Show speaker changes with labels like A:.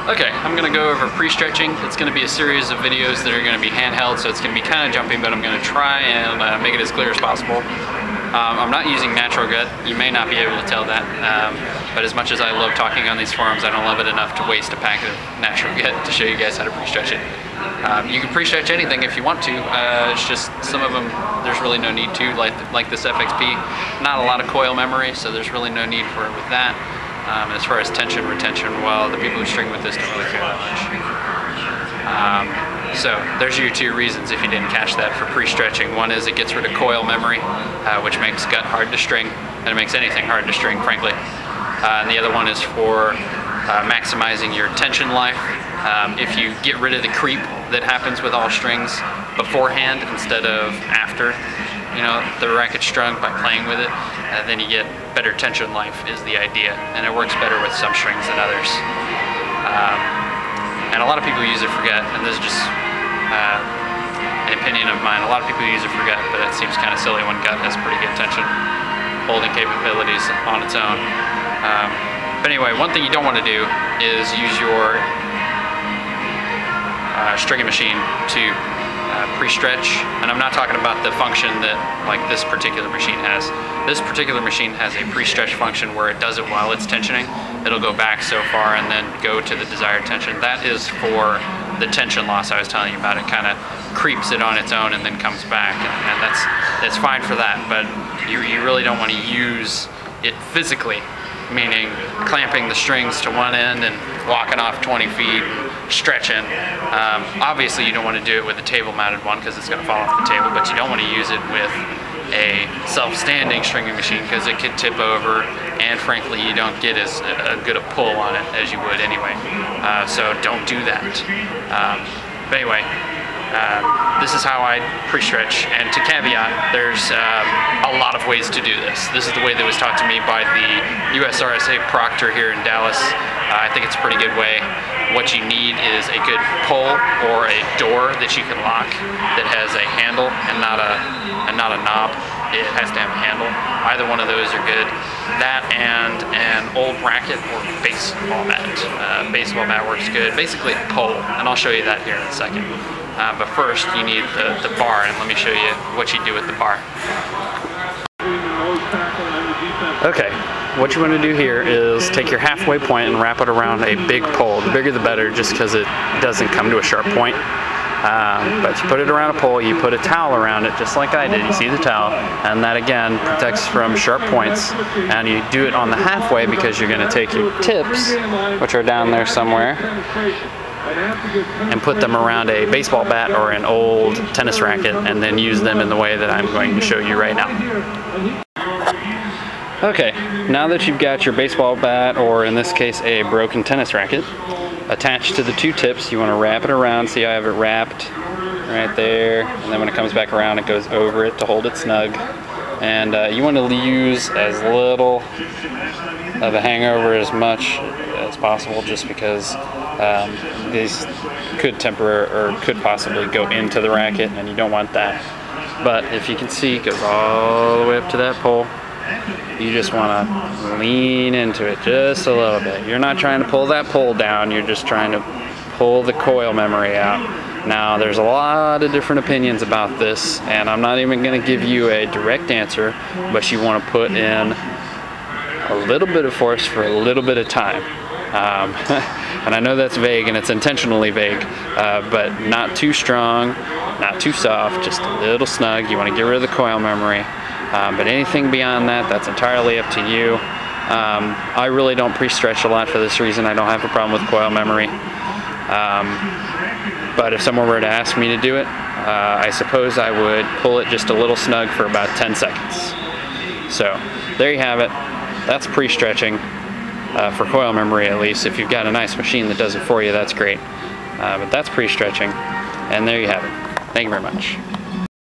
A: Okay, I'm going to go over pre-stretching. It's going to be a series of videos that are going to be handheld, so it's going to be kind of jumpy, but I'm going to try and make it as clear as possible. I'm not using natural gut. You may not be able to tell that, but as much as I love talking on these forums, I don't love it enough to waste a pack of natural gut to show you guys how to pre-stretch it. You can pre-stretch anything if you want to. It's just some of them there's really no need to, like this FXP. Not a lot of coil memory, so there's really no need for it with that. As far as tension, retention, well, the people who string with this don't really care that much. So there's your two reasons if you didn't catch that for pre-stretching. One is it gets rid of coil memory, which makes gut hard to string, and it makes anything hard to string, frankly. And the other one is for maximizing your tension life. If you get rid of the creep that happens with all strings beforehand instead of after, you know, the racket strung by playing with it, then you get better tension life is the idea, and it works better with some strings than others. And a lot of people use it for gut, and this is just an opinion of mine. A lot of people use it for gut, but it seems kind of silly when gut has pretty good tension holding capabilities on its own. But anyway, one thing you don't want to do is use your stringing machine to pre-stretch, and I'm not talking about the function that like this particular machine has. This particular machine has a pre-stretch function where it does it while it's tensioning. It'll go back so far and then go to the desired tension. That is for the tension loss I was telling you about. It kind of creeps it on its own and then comes back, and that's fine for that, but you really don't want to use it physically, meaning clamping the strings to one end and walking off 20 feet, stretching. Obviously you don't want to do it with a table mounted one because it's going to fall off the table, but you don't want to use it with a self-standing stringing machine because it could tip over, and frankly you don't get as good a pull on it as you would anyway. So don't do that. But anyway, this is how I pre-stretch, and to caveat, there's a lot of ways to do this. This is the way that was taught to me by the USRSA proctor here in Dallas. I think it's a pretty good way. What you need is a good pull or a door that you can lock that has a handle and not a knob. It has to have a handle. Either one of those are good. That and an old racket or baseball bat. Baseball bat works good. Basically a pole, and I'll show you that here in a second. But first you need the bar, and let me show you what you do with the bar. Okay, what you want to do here is take your halfway point and wrap it around a big pole. The bigger the better, just because it doesn't come to a sharp point. But you put it around a pole, you put a towel around it just like I did. You see the towel, and that again protects from sharp points. And you do it on the halfway because you're going to take your tips, which are down there somewhere, and put them around a baseball bat or an old tennis racket, and then use them in the way that I'm going to show you right now. Okay, now that you've got your baseball bat, or in this case a broken tennis racket, attached to the two tips, you want to wrap it around. See, I have it wrapped right there, and then when it comes back around it goes over it to hold it snug. And you want to use as little of a hangover as much as possible, just because these could could possibly go into the racket, and you don't want that. But if you can see, it goes all the way up to that pole. You just want to lean into it just a little bit. You're not trying to pull that pole down, you're just trying to pull the coil memory out. Now, there's a lot of different opinions about this, and I'm not even going to give you a direct answer, but you want to put in a little bit of force for a little bit of time. And I know that's vague, and it's intentionally vague, but not too strong, not too soft, just a little snug. You want to get rid of the coil memory. But anything beyond that, that's entirely up to you. I really don't pre-stretch a lot for this reason. I don't have a problem with coil memory. But if someone were to ask me to do it, I suppose I would pull it just a little snug for about 10 seconds. So there you have it. That's pre-stretching, for coil memory at least. If you've got a nice machine that does it for you, that's great. But that's pre-stretching, and there you have it. Thank you very much.